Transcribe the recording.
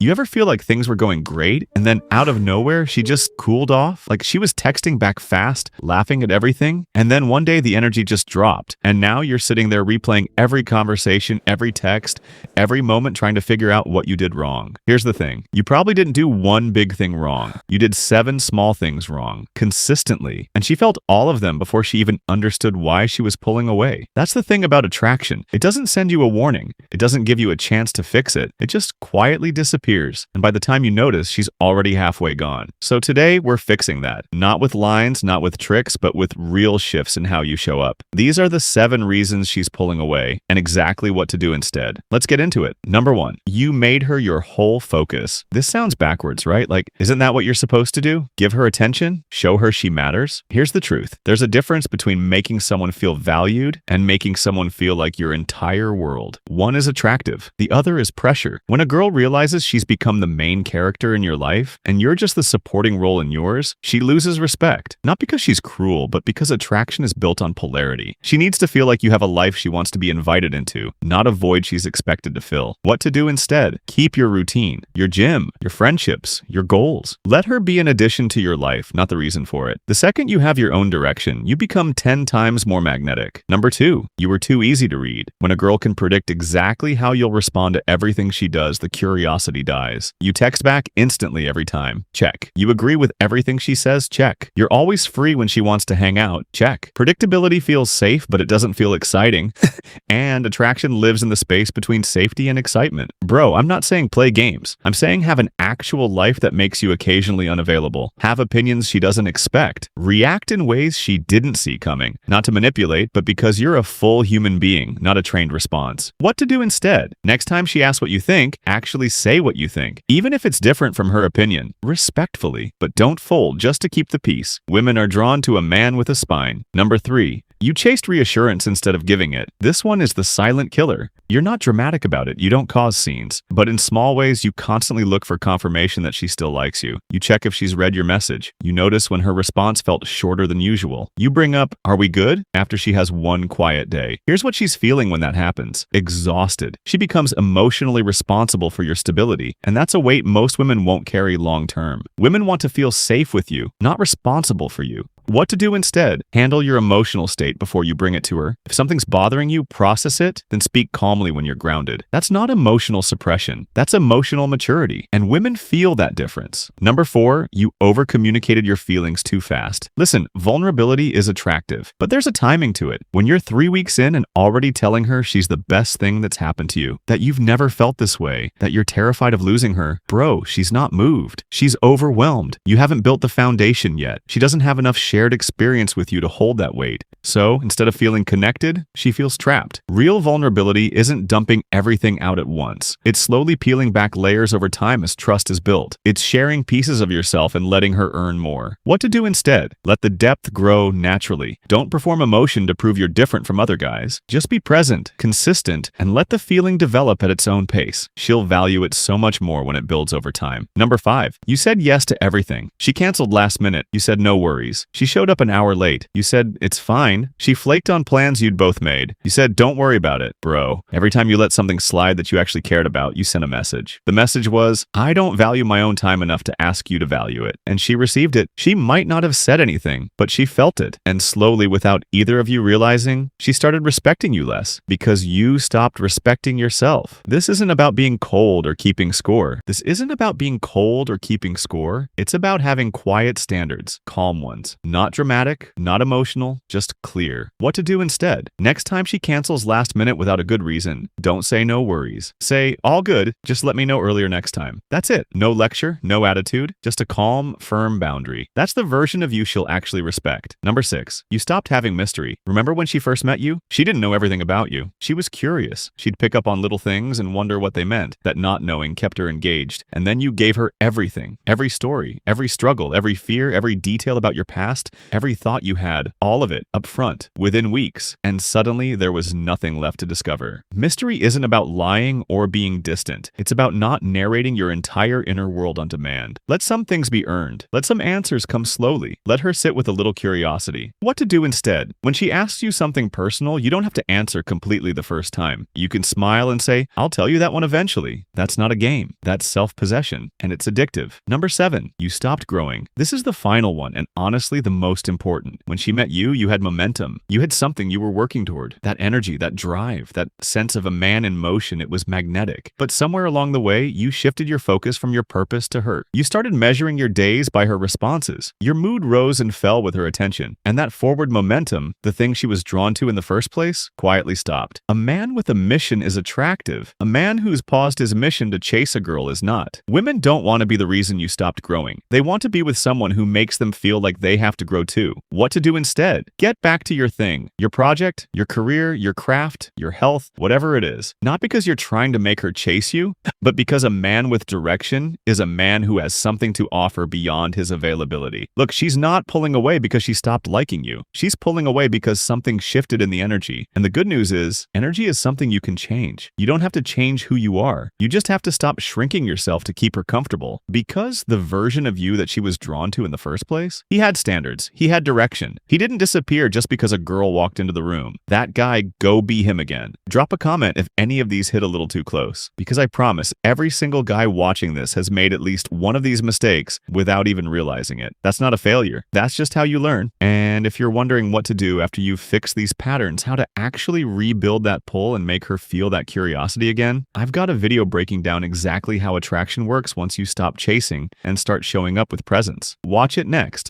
You ever feel like things were going great, and then out of nowhere, she just cooled off? Like she was texting back fast, laughing at everything, and then one day the energy just dropped, and now you're sitting there replaying every conversation, every text, every moment trying to figure out what you did wrong. Here's the thing. You probably didn't do one big thing wrong. You did 7 small things wrong, consistently, and she felt all of them before she even understood why she was pulling away. That's the thing about attraction. It doesn't send you a warning. It doesn't give you a chance to fix it. It just quietly disappears. And by the time you notice, she's already halfway gone. So today, we're fixing that. Not with lines, not with tricks, but with real shifts in how you show up. These are the 7 reasons she's pulling away and exactly what to do instead. Let's get into it. Number 1, you made her your whole focus. This sounds backwards, right? Like, isn't that what you're supposed to do? Give her attention? Show her she matters? Here's the truth. There's a difference between making someone feel valued and making someone feel like your entire world. One is attractive. The other is pressure. When a girl realizes she's become the main character in your life and you're just the supporting role in yours, she loses respect. Not because she's cruel, but because attraction is built on polarity. She needs to feel like you have a life she wants to be invited into, not a void she's expected to fill. What to do instead? Keep your routine, your gym, your friendships, your goals. Let her be an addition to your life, not the reason for it. The second you have your own direction, you become 10 times more magnetic. Number 2, you were too easy to read. When a girl can predict exactly how you'll respond to everything she does, the curiosity dies. You text back instantly every time. Check. You agree with everything she says? Check. You're always free when she wants to hang out? Check. Predictability feels safe, but it doesn't feel exciting. And attraction lives in the space between safety and excitement. Bro, I'm not saying play games. I'm saying have an actual life that makes you occasionally unavailable. Have opinions she doesn't expect. React in ways she didn't see coming. Not to manipulate, but because you're a full human being, not a trained response. What to do instead? Next time she asks what you think, actually say what you think. Even if it's different from her opinion, respectfully, but don't fold just to keep the peace. Women are drawn to a man with a spine. Number 3, you chased reassurance instead of giving it. This one is the silent killer. You're not dramatic about it. You don't cause scenes. But in small ways, you constantly look for confirmation that she still likes you. You check if she's read your message. You notice when her response felt shorter than usual. You bring up, "Are we good?" after she has one quiet day. Here's what she's feeling when that happens. Exhausted. She becomes emotionally responsible for your stability. And that's a weight most women won't carry long term. Women want to feel safe with you, not responsible for you. What to do instead? Handle your emotional state before you bring it to her. If something's bothering you, process it, then speak calmly when you're grounded. That's not emotional suppression. That's emotional maturity. And women feel that difference. Number 4, you over-communicated your feelings too fast. Listen, vulnerability is attractive, but there's a timing to it. When you're 3 weeks in and already telling her she's the best thing that's happened to you, that you've never felt this way, that you're terrified of losing her, bro, she's not moved. She's overwhelmed. You haven't built the foundation yet. She doesn't have enough shared experience with you to hold that weight. So instead of feeling connected, she feels trapped. Real vulnerability isn't dumping everything out at once. It's slowly peeling back layers over time as trust is built. It's sharing pieces of yourself and letting her earn more. What to do instead? Let the depth grow naturally. Don't perform emotion to prove you're different from other guys. Just be present, consistent, and let the feeling develop at its own pace. She'll value it so much more when it builds over time. Number 5, you said yes to everything. She canceled last minute. You said no worries. She showed up an hour late. You said, "It's fine." She flaked on plans you'd both made. You said, "Don't worry about it." Bro, every time you let something slide that you actually cared about, you sent a message. The message was, "I don't value my own time enough to ask you to value it." And she received it. She might not have said anything, but she felt it. And slowly, without either of you realizing, she started respecting you less because you stopped respecting yourself. This isn't about being cold or keeping score. This isn't about being cold or keeping score. It's about having quiet standards, calm ones. Not dramatic, not emotional, just clear. What to do instead? Next time she cancels last minute without a good reason, don't say no worries. Say, "All good, just let me know earlier next time." That's it. No lecture, no attitude, just a calm, firm boundary. That's the version of you she'll actually respect. Number 6, you stopped having mystery. Remember when she first met you? She didn't know everything about you. She was curious. She'd pick up on little things and wonder what they meant. That not knowing kept her engaged. And then you gave her everything. Every story, every struggle, every fear, every detail about your past. past, every thought you had, all of it, up front, within weeks, and suddenly there was nothing left to discover. Mystery isn't about lying or being distant. It's about not narrating your entire inner world on demand. Let some things be earned. Let some answers come slowly. Let her sit with a little curiosity. What to do instead? When she asks you something personal, you don't have to answer completely the first time. You can smile and say, "I'll tell you that one eventually." That's not a game. That's self-possession, and it's addictive. Number 7, you stopped growing. This is the final one, and honestly the most important. When she met you, you had momentum. You had something you were working toward. That energy, that drive, that sense of a man in motion, it was magnetic. But somewhere along the way, you shifted your focus from your purpose to her. You started measuring your days by her responses. Your mood rose and fell with her attention. And that forward momentum, the thing she was drawn to in the first place, quietly stopped. A man with a mission is attractive. A man who's paused his mission to chase a girl is not. Women don't want to be the reason you stopped growing. They want to be with someone who makes them feel like they have to grow too. What to do instead? Get back to your thing, your project, your career, your craft, your health, whatever it is. Not because you're trying to make her chase you, but because a man with direction is a man who has something to offer beyond his availability. Look, she's not pulling away because she stopped liking you. She's pulling away because something shifted in the energy. And the good news is, energy is something you can change. You don't have to change who you are. You just have to stop shrinking yourself to keep her comfortable. Because the version of you that she was drawn to in the first place, he had standards. He had direction. He didn't disappear just because a girl walked into the room. That guy, go be him again. Drop a comment if any of these hit a little too close. Because I promise, every single guy watching this has made at least one of these mistakes without even realizing it. That's not a failure. That's just how you learn. And if you're wondering what to do after you've fixed these patterns, how to actually rebuild that pull and make her feel that curiosity again, I've got a video breaking down exactly how attraction works once you stop chasing and start showing up with presence. Watch it next.